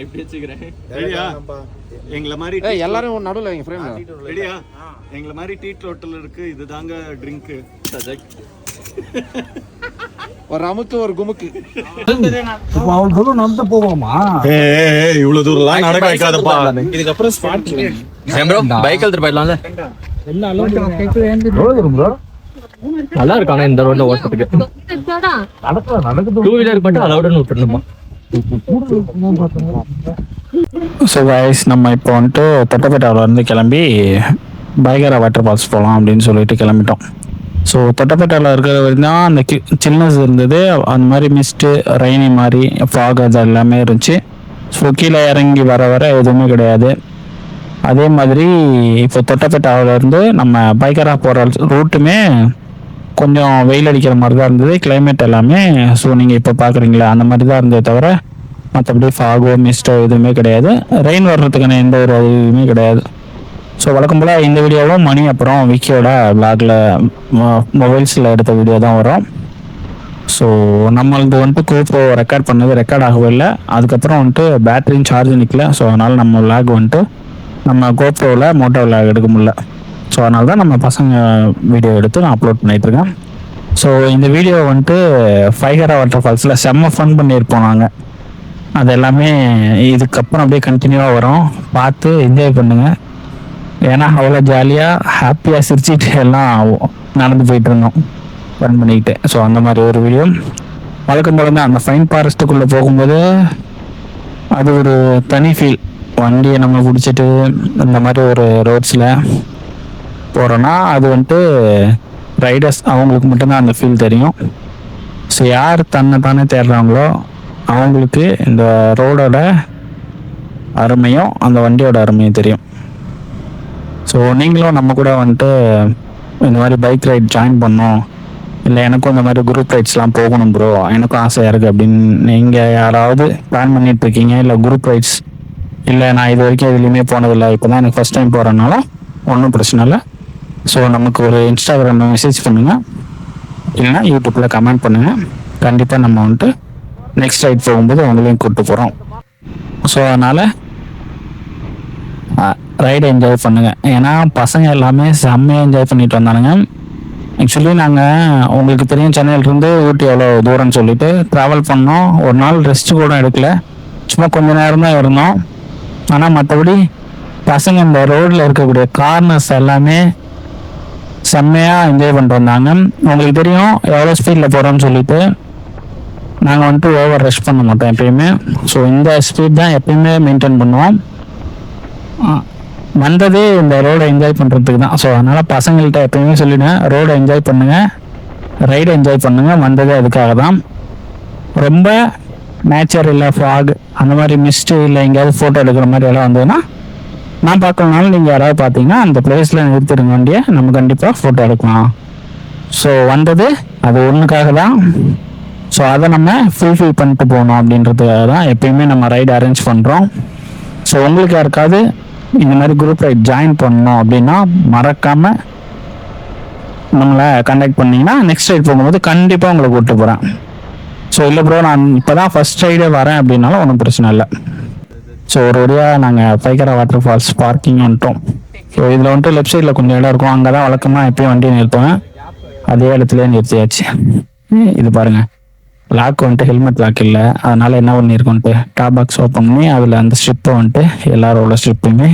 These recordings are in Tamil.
நான் இப்படி வச்சுக்கிறேன். ரெடியா? எங்களை மாதிரி எல்லாரும் நடுவில் வைங்க ஃப்ரேம்ல. ரெடியா? எங்களை மாதிரி டீ ஹோட்டல் இருக்கு. இதுதாங்க ட்ரிங்க். சஜக் ஒரு அமுக்கு ஒரு குமுக்கு. அவன் தூரம் நடந்து போவோமா? இவ்வளவு தூரம்லாம் நடக்க வைக்காதப்பா. இதுக்கப்புறம் ஸ்பாட் பைக் எடுத்துட்டு போயிடலாம்ல. நல்லா இருக்கானே இந்த ரோட்ல ஓட்டுறதுக்கு. டூ வீலர் மட்டும் அலவுடுன்னு விட்டுருணுமா? ஸோ கைஸ், நம்ம இப்போ வந்துட்டு தொட்டபெட்டாவிலேருந்து கிளம்பி பைகரா வாட்டர் ஃபால்ஸ் போகலாம் அப்படின்னு சொல்லிட்டு கிளம்பிட்டோம். ஸோ தொட்டபெட்டாவில் இருக்கிற வரைக்கும் தான் அந்த சில்னஸ் இருந்தது. அந்த மாதிரி மிஸ்ட்டு, ரெய்னி மாதிரி, ஃபாக் அது எல்லாமே இருந்துச்சு. ஸோ கீழே இறங்கி வர எதுவுமே கிடையாது. அதே மாதிரி இப்போ தொட்டபெட்டாவிலேருந்து நம்ம பைகரா போகிற ரூட்டுமே கொஞ்சம் வெயில் அடிக்கிற மாதிரி தான் இருந்தது கிளைமேட் எல்லாமே. ஸோ நீங்கள் இப்போ பார்க்குறீங்களா அந்த மாதிரி தான் இருந்தது, தவிர மற்றபடி ஃபாகோ மிஸ்டோ எதுவுமே கிடையாது. ரெயின் வர்றதுக்கான எந்த ஒரு இதுவுமே கிடையாது. ஸோ வழக்கம் போல் இந்த வீடியோவும் மணி அப்புறம் விக்கியோட பிளாகில் மொபைல்ஸில் எடுத்த வீடியோ தான் வரும். ஸோ நம்மளுக்கு வந்துட்டு கோப்ரோ ரெக்கார்ட் பண்ணது ரெக்கார்ட் ஆகவே இல்லை. அதுக்கப்புறம் வந்துட்டு பேட்டரியும் சார்ஜ் நிற்கல. ஸோ அதனால் நம்ம விளாக் வந்துட்டு நம்ம கோப்ரோவில் மோட்டோ விளாக் எடுக்க முடியல. ஸோ அதனால தான் நம்ம பசங்க வீடியோ எடுத்து நான் அப்லோட் பண்ணிகிட்ருக்கேன். ஸோ இந்த வீடியோ வந்துட்டு பைகரா வாட்டர் ஃபால்ஸில் செம்ம ஃபன் பண்ணியிருப்போம் நாங்கள். அது எல்லாமே இதுக்கப்புறம் அப்படியே கண்டினியூவாக வரும், பார்த்து என்ஜாய் பண்ணுங்கள். ஏன்னா அவ்வளோ ஜாலியாக ஹாப்பியாக சிரிச்சிட்டு எல்லாம் நடந்து போயிட்டு இருந்தோம், ஃபன் பண்ணிக்கிட்டு. ஸோ அந்த மாதிரி ஒரு வீடியோ. வழக்கம் போல தான் அந்த ஃபைன் ஃபாரஸ்ட்டுக்குள்ளே போகும்போது அது ஒரு தனி ஃபீல். வண்டியை நம்ம பிடிச்சிட்டு இந்த மாதிரி ஒரு ரோட்ஸில் போகிறோன்னா அது வந்துட்டு ரைடர்ஸ் அவங்களுக்கு மட்டும்தான் அந்த ஃபீல் தெரியும். ஸோ யார் தன்னை தானே தேடுறாங்களோ அவங்களுக்கு இந்த ரோடோட அருமையும் அந்த வண்டியோட அருமையும் தெரியும். ஸோ நீங்களும் நம்ம கூட வந்துட்டு இந்த மாதிரி பைக் ரைட் ஜாயின் பண்ணோம், இல்லை எனக்கும் இந்த மாதிரி குரூப் ரைட்ஸ்லாம் போகணும் ப்ரோ, எனக்கும் ஆசையாக இருக்குது அப்படின்னு நீங்கள் யாராவது பிளான் பண்ணிட்டு இருக்கீங்க, இல்லை குரூப் ரைட்ஸ், இல்லை நான் இது வரைக்கும் எதுலேயுமே போனதில்லை, இப்போ தான் எனக்கு ஃபஸ்ட் டைம் போகிறதுனால ஒன்றும் பிரச்சனை இல்லை. ஸோ நமக்கு ஒரு இன்ஸ்டாகிராமில் மெசேஜ் பண்ணுங்கள், இல்லைனா யூடியூப்பில் கமெண்ட் பண்ணுங்கள். கண்டிப்பாக நம்ம வந்துட்டு நெக்ஸ்ட் ரைட் போகும்போது அவங்களையும் கூப்பிட்டு போகிறோம். ஸோ அதனால் ரைடை என்ஜாய் பண்ணுங்கள். ஏன்னா பசங்க எல்லாமே செம்மையாக என்ஜாய் பண்ணிட்டு வந்தானுங்க. ஆக்சுவலி நாங்கள் உங்களுக்கு தெரியும் சென்னையிலேருந்து ஊட்டி எவ்வளோ தூரம்னு சொல்லிட்டு ட்ராவல் பண்ணோம். ஒரு நாள் ரெஸ்ட்டு கூட எடுக்கல, சும்மா கொஞ்ச நேரம் தான் இருந்தோம். ஆனால் மற்றபடி பசங்க இந்த ரோடில் இருக்கக்கூடிய கார்னர்ஸ் எல்லாமே செம்மையாக என்ஜாய் பண்ணிட்டு வந்தாங்க. உங்களுக்கு தெரியும் எவ்வளோ ஸ்பீடில் போகிறோம்னு சொல்லிட்டு. நாங்கள் வந்துட்டு ஓவர் ரஷ் பண்ண மாட்டோம் எப்பயுமே. ஸோ இந்த ஸ்பீட் தான் எப்பயுமே மெயின்டைன் பண்ணுவோம். வந்ததே இந்த ரோடை என்ஜாய் பண்ணுறதுக்கு தான். ஸோ அதனால் பசங்கள்கிட்ட எப்பயுமே சொல்லிவிடுவேன், ரோடை என்ஜாய் பண்ணுங்கள், ரைடை என்ஜாய் பண்ணுங்கள். வந்ததே அதுக்காக தான். ரொம்ப நேச்சர் இல்லை, ஃபாக் அந்த மாதிரி மிஸ்ட்டு இல்லை எங்கேயாவது ஃபோட்டோ எடுக்கிற மாதிரி எல்லாம் வந்ததுன்னா நான் பார்க்கறதுனால நீங்கள் யாராவது பார்த்தீங்கன்னா அந்த பிளேஸில் நிறுத்திடுங்க வண்டியை, நம்ம கண்டிப்பாக ஃபோட்டோ எடுக்கலாம். ஸோ வந்தது அது ஒன்றுக்காக தான். ஸோ அதை நம்ம ஃபுல்ஃபில் பண்ணிட்டு போகணும் அப்படின்றதுக்காக தான் எப்பயுமே நம்ம ரைடு அரேஞ்ச் பண்ணுறோம். ஸோ உங்களுக்கு யாருக்காவது இந்த மாதிரி குரூப் ரைட் ஜாயின் பண்ணணும் அப்படின்னா மறக்காமல் நம்மளை கான்டாக்ட் பண்ணிங்கன்னா நெக்ஸ்ட் ரைட் போகும்போது கண்டிப்பாக உங்களை கூப்பிட்டு போகிறேன். ஸோ இல்லை ப்ரோ நான் இப்போ தான் ஃபஸ்ட் ரைடே வரேன் அப்படின்னாலும் ஒன்றும் பிரச்சனை இல்லை. ஸோ ஒரு வழியாக நாங்கள் பைகரா வாட்டர் ஃபால்ஸ் பார்க்கிங் வந்துட்டோம். ஸோ இதில் வந்துட்டு லெஃப்ட் சைடில் கொஞ்சம் இடம் இருக்கும், அங்கே தான் வழக்கமாக எப்பயும் வண்டியை நிறுத்துவேன். அதே இடத்துலேயே நிறுத்தியாச்சு. இது பாருங்கள், லாக் வந்துட்டு ஹெல்மெட் லாக் இல்லை, அதனால் என்ன பண்ணியிருக்கோன்ட்டு டாப் பாக்ஸ் ஓப்பன் பண்ணி அதில் அந்த ஸ்ட்ரிப்பை வந்துட்டு எல்லாரோட ஸ்ட்ரிப்பையுமே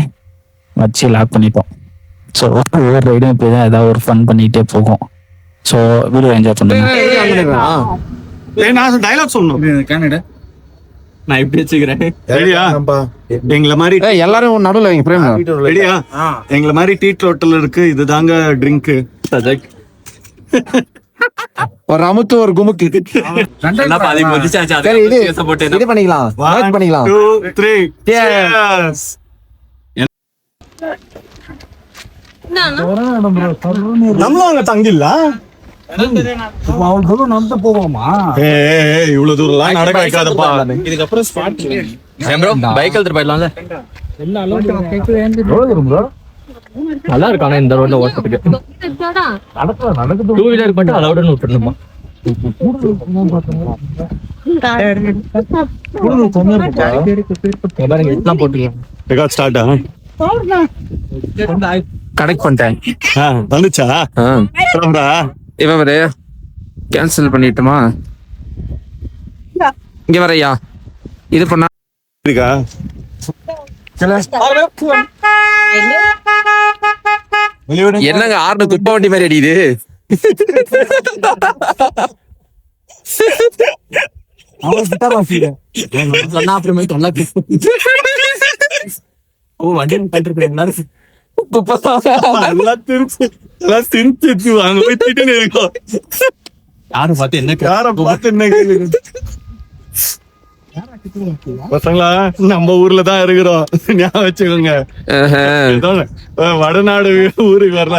வச்சு லாக் பண்ணிட்டோம். ஸோ ஒவ்வொரு ரைடும் இப்படி தான் ஏதாவது ஒரு ஃபன் பண்ணிகிட்டே போகும். ஸோ வீடியோ என்ஜாய் பண்ணுங்க. நான் டைலாக் சொல்லணும். நான் இப்படி வச்சுக்கிறேன். ரெடியா? எங்களை மாதிரி எல்லாரும் நடுவில் வைங்க ஃப்ரேம்ல. ரெடியா? எங்களை மாதிரி டீ ஹோட்டல் இருக்கு. இதுதாங்க ட்ரிங்க். சஜக் ஒரு அமுக்கு ஒரு குமுக்கு. சரி இது பண்ணிக்கலாம், பண்ணிக்கலாம். 2 3 cheers. நம்மளும் அங்க தங்கில்ல. அவன் தூரம் நடந்து போவோமா? இவ்வளவு தூரம்லாம் நடக்க வைக்காதப்பா. இதுக்கப்புறம் ஸ்பாட் பைக் எடுத்துட்டு போயிடலாம்ல. நல்லா இருக்கானே இந்த ரோட்ல ஓட்டுறதுக்கு. டூ வீலர் மட்டும் அலவுடுன்னு விட்டுருணுமா? ரெக்கார்ட் ஸ்டார்ட் கனெக்ட் பண்ணிட்டேன். வந்துச்சா? சொல்லுடா. இவன் வர கேன்சல் பண்ணிட்டுமா? இங்க வரையா இது பண்ணா இருக்கா? என்னங்க ஆறு குப்பை வண்டி மாதிரி அடிக்குது. சொன்னா அப்புறமே தொல்லை வண்டி எல்லாம் திருச்சி வாங்க போய் திட்டுன்னு இருக்கோம். யாரும் பார்த்து என்ன யாரை பார்த்து என்ன பசங்களா நம்ம ஊர்ல தான் இருக்கிறோம், ஞாபகம் வச்சுக்கோங்க. வடநாடு ஊருக்கு வரல.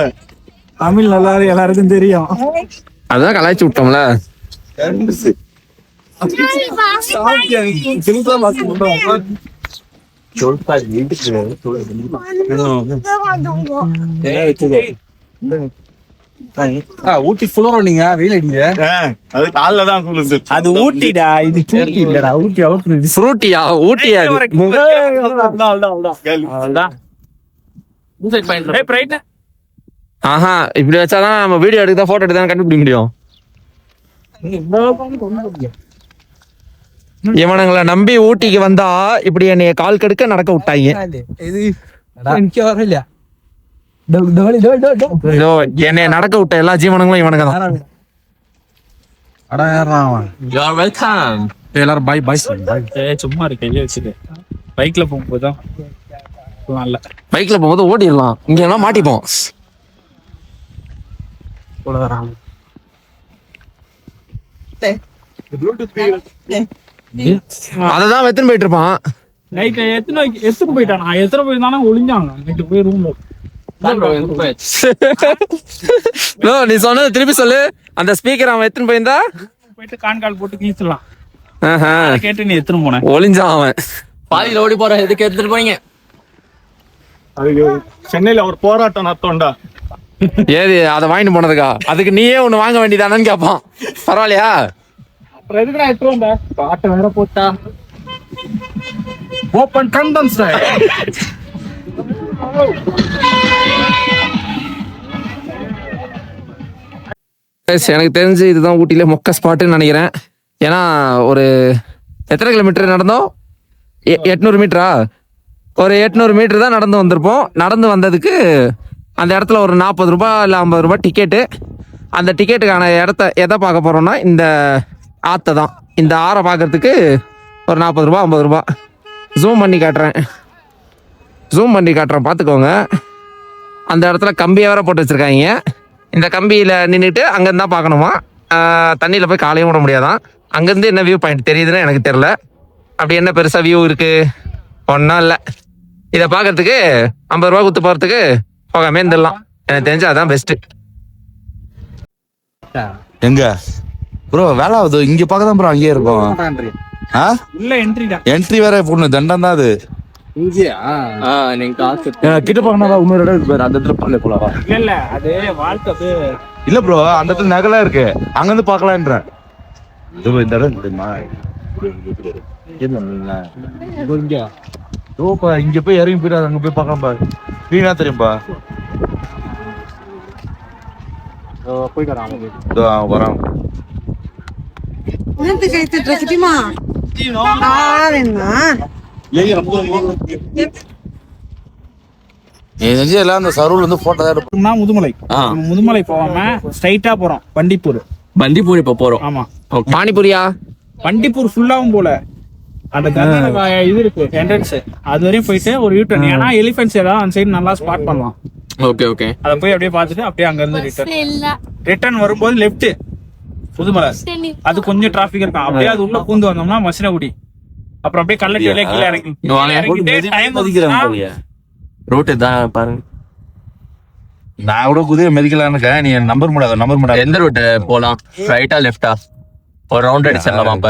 தமிழ் நல்லா எல்லாருக்கும் தெரியும். அதான் கலாய்ச்சி விட்டோம்ல. ஊட்டி ஃபுல்லோ நீங்க வெயில் அடிங்க. அது காலைல தான் குளிர்ந்து. அது ஊட்டிடா, இது ஊட்டி இல்லடா. ஊட்டி அவுட் ஃப்ரூட்டியா ஊட்டியா? ஆஹா இப்படி வச்சாதான் நம்ம வீடியோ எடுக்க போட்டோ எடுக்க கண்டுபிடிக்க முடியும். இவனுங்களை நம்பி ஊட்டிக்கு வந்தா இப்படி என்னைய கால் கடுக்க நடக்க விட்டாங்க. என்னைய நடக்க விட்ட எல்லா ஜீவனங்களும் இவனுங்க தான். எல்லாரும் பாய் பாய் சும்மா இருக்கு கையில வச்சுட்டு பைக்ல போகும்போதுதான் பைக்ல போகும்போது ஓடிடலாம், இங்க எல்லாம் மாட்டிப்போம். அததான் வெத்தனை போயிட்டு இருப்பான். நைட் எத்தனை போயிட்டான். எத்தனை போயிருந்தானா ஒளிஞ்சாங்க நைட்டு போய் ரூம்ல. நீ சொன்னது திருப்பி சொல்லு. அந்த ஸ்பீக்கர் அவன் எத்தனை போயிருந்தா போயிட்டு கான்கால் போட்டு கீழ்த்தலாம் கேட்டு நீ எத்தனை போன ஒளிஞ்சான் அவன். பாதியில ஓடி போற எதுக்கு எடுத்துட்டு போறீங்க? அதுக்கு சென்னையில ஒரு போராட்டம் நடத்தோம்டா. ஏது அதை வாங்கிட்டு போனதுக்கா? அதுக்கு நீயே ஒண்ணு வாங்க வேண்டியதானு கேட்பான். பரவாயில்லையா? அப்புறம் எதுக்கு நான் எடுத்துட்டு வந்தேன்? பாட்டை வேற போட்டா ஓப்பன் கண்டன்ஸ். எனக்கு தெரிஞ்சு இதுதான் ஊட்டியில மொக்க ஸ்பாட்டுன்னு நினைக்கிறேன். ஏன்னா ஒரு எத்தனை கிலோமீட்டர் நடந்தோம்? 800 மீட்டரா? ஒரு 800 மீட்டர் தான் நடந்து வந்திருப்போம். நடந்து வந்ததுக்கு அந்த இடத்துல ஒரு 40 ரூபாய் இல்லை 50 ரூபாய் டிக்கெட்டு. அந்த டிக்கெட்டுக்கான இடத்த எதை பார்க்க போகிறோம்னா இந்த ஆற்றை தான். இந்த ஆறை பார்க்கறதுக்கு ஒரு 40 ரூபா 50 ரூபா. ஜூம் பண்ணி காட்டுறேன் பார்த்துக்கோங்க. அந்த இடத்துல கம்பியை வேற போட்டு வச்சுருக்காங்க. இந்த கம்பியில் நின்றுட்டு அங்கேருந்து தான் பார்க்கணுமா. தண்ணியில் போய் காலையும் விட முடியாதான். அங்கேருந்து என்ன வியூ பாயிண்ட் தெரியுதுன்னு எனக்கு தெரில. அப்படி என்ன பெருசாக வியூ இருக்குது? ஒன்றும் இல்லை. இதை பார்க்கறதுக்கு 50 ரூபா கொடுத்து போகிறதுக்கு போகாமே இருந்துடலாம். எனக்கு தெரிஞ்சு அதான் பெஸ்ட்டு. எங்க ப்ரோ வேலை ஆகுது இங்க பார்க்க தான் ப்ரோ அங்கேயே இருக்கும். உள்ள என்ட்ரிடா. என்ட்ரி வேற பொண்ணு தண்டம் தான் அது. நீங்க காசு கிட்ட பார்க்கணும் இன்னொரு இடம் இருக்கு அந்த இடத்துல பண்ணல போலாம். இல்ல அது வாழ்க்கை இல்ல ப்ரோ அந்த இடத்துல நகலா இருக்கு, அங்க இருந்து பார்க்கலான்றேன். இந்த இடம் தெரியுமா? இங்க போய் இறங்கி போயிடாது, அங்க போய் பார்க்கலாம் பாரு. நீனா தெரியும்பா போயிட்டு வராங்க. வரான் எல்லாம் அந்த சர்வல் வந்து போட்டோ தான் எடுப்போம்னா முதுமலை போகாம ஸ்ட்ரைட்டா போறோம் பண்டிப்பூர். பண்டிப்பூர் இப்ப போறோம். ஆமா பானிபூரியா? பண்டிப்பூர் ஃபுல்லாவும் போல அந்த இது இருக்கு என்ட்ரன்ஸ், அது வரையும் போயிட்டு ஒரு யூட்டர்ன். ஏன்னா எலிஃபென்ட்ஸ் ஏதாவது அந்த சைடு நல்லா ஸ்பாட் பண்ணலாம். Okay okay. அத போய் அப்படியே பார்த்துட்டு அப்படியே அங்க இருந்து ரிட்டர்ன் வரும்போது லெஃப்ட் புதுமலை. அது கொஞ்சம் டிராபிக் இருக்கும். அப்படியே அது உள்ள பூந்து வந்தோம்னா மசினகுடி. அப்புறம் அப்படியே கல்லட்டி வழியா கீழே இறங்கி ரோட் தான் பாருங்க. நான் கூட குதிரை மெதிக்கலான்னு நீ நம்பர் முடியாது. எந்த ரோட்டு போலாம்? ரைட்டா லெஃப்டா? ஒரு ரவுண்ட் அடிச்சிடலாமா? அப்ப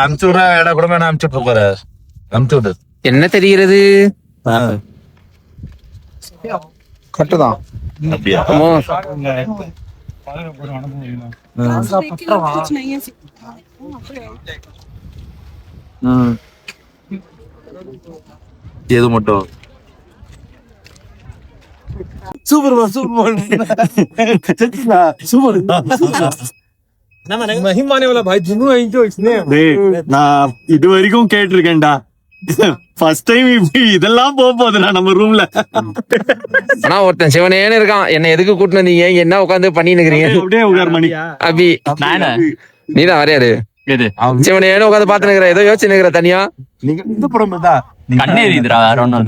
அனுப்பிச்சு விட இடம் கூட வேணா அனுப்பிச்சு விட்டு போற. அனுப்பிச்சு விடு. என்ன தெரிகிறது? கரெக்ட் தான். அப்படியா? எது மட்டும் டேய், நான் இது வரைக்கும் கேட்டிருக்கேன்டா. ஃபர்ஸ்ட் டைம் இப்படி இதெல்லாம் போக போகுதுண்ணா நம்ம ரூம்ல. ஆனா ஒருத்தன் சிவனேன்னு இருக்கான், என்ன எதுக்கு கூட்டிட்டு வந்தீங்க, இங்க என்ன உட்காந்து பண்ணின்னு இருக்கிறீங்க? அப்படியே உட்கார் மணி. அபி நீதான் வரையாரு சிவனேன்னு உட்காந்து பாத்து நிக்கிற, ஏதோ யோசிச்சு நிக்கிற தனியா. நீங்க இந்த படம் தான் கண்ணேறிதுரா வேற ஒண்ணும்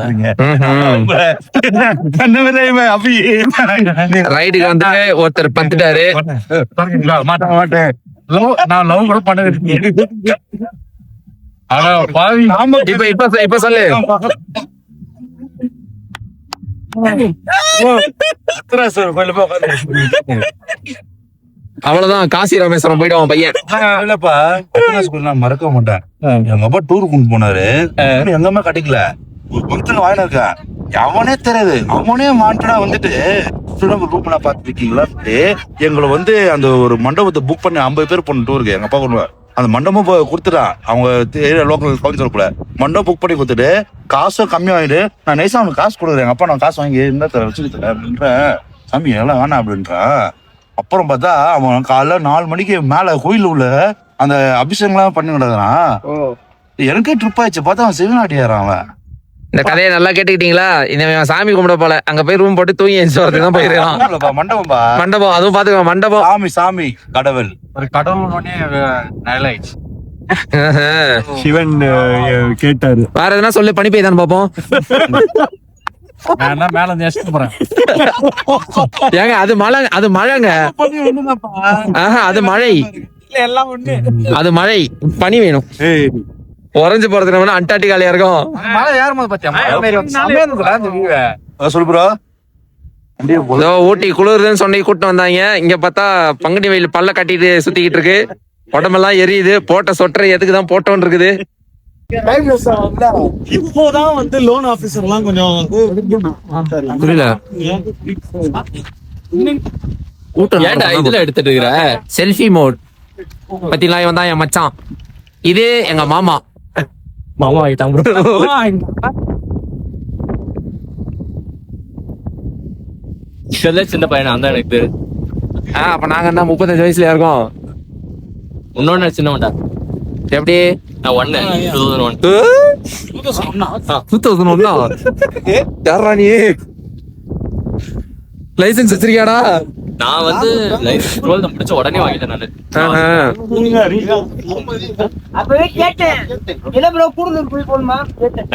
ரைடுக்கு வந்து ஒருத்தர் பத்துட்டாரு. மாட்டேன் நான் லவ் கூட பண்ணது. ஆனா பாவி இப்ப சொல்லு. அவ்வளவுதான், காசி ராமேஸ்வரம் போயிடுவான் பையன். இல்லப்பா நான் மறக்க மாட்டேன். எங்க அப்பா டூர் கொண்டு போனாரு, எங்கம்மா கட்டிக்கல, ஒரு பங்கத்துல வாயில இருக்கேன், அவனே தெரியாது, அவனே மாட்டா வந்துட்டு ரூப் பாத்துருக்கீங்களா, எங்களை வந்து அந்த ஒரு மண்டபத்தை புக் பண்ணி 50 பேர் போன டூருக்கு எங்க அப்பா கொண்டு அந்த மண்டபம் கொடுத்துட்டான். அவங்க ஏரியா லோக்கல் கவுன்சிலருக்குள்ள மண்டபம் புக் பண்ணி கொடுத்துட்டு காசும் கம்மியா வாங்கிட்டு, நான் நைஸா அவனுக்கு காசு கொடுக்குறேன். எங்க அப்பா நான் காசு வாங்கி இருந்தா வச்சுக்கிட்டு அப்படின்ற, சாமி எல்லாம் வேணாம் அப்படின்றான். அப்புறம் பார்த்தா அவன் காலைல 4 மணிக்கு மேல கோயில் உள்ள அந்த அபிஷேகம்லாம் பண்ணி விடாதான். எனக்கே ட்ரிப் ஆயிடுச்சு. பார்த்தா அவன் சிவநாட்டியாரான். அவன் இந்த கதையை நல்லா கேட்டுக்கிட்டீங்களா? இந்த சாமி கும்பிட போல அங்க போய் ரூம் போட்டு தூங்கி எந்திரிச்சு வரதுக்கு தான் போயிருக்கான். மண்டபம்பா, மண்டபம், அதுவும் பாத்துக்கோ மண்டபம். சாமி சாமி கடவுள் ஒரு கடவுள் சிவன் கேட்டாரு. வேற எதுனா சொல்லு, பனி பெய்தான் பாப்போம். மேல போறேன். ஏங்க அது மழை, அது மழைங்க. அது மழை, அது மழை. பனி வேணும். உறைஞ்சு போறதுக்கு நம்ம அண்டார்டிகாலையா இருக்கும். சொல்லு ப்ரோ. ஊட்டி குளிருதுன்னு சொன்னி கூட்டு வந்தாங்க. இங்க பார்த்தா பங்குனி வெயில் பல்ல கட்டிட்டு சுத்திக்கிட்டு இருக்கு, உடம்பெல்லாம் எரியுது. போட்ட சொட்டரை எதுக்குதான் போட்டோன்னு இருக்குது. இப்போதான் வந்து லோன் ஆபீசர் எல்லாம் கொஞ்சம் புரியல. ஏன்டா இதுல எடுத்துட்டு இருக்கிற செல்ஃபி மோட் பத்திலாம் இவன் தான் என் மச்சான். இது எங்க மாமா. மாமா ஆகிட்டான் ப்ரோ. சின்ன பையனா அந்த எனக்கு பேரு. அப்ப நாங்க என்ன 35 வயசுல இருக்கோம். இன்னொன்னு சின்னவன்டா. எப்படி? நான் 2001. 2001 யாரா நீ? லைசன்ஸ் வச்சிருக்கியாடா? நான் வந்து 12th முடிச்ச உடனே வாங்கிட்டேன் நானு. அப்பவே கேட்டேன், என்ன ப்ரோ கூடுதல் போய் போடுமா கேட்டேன்.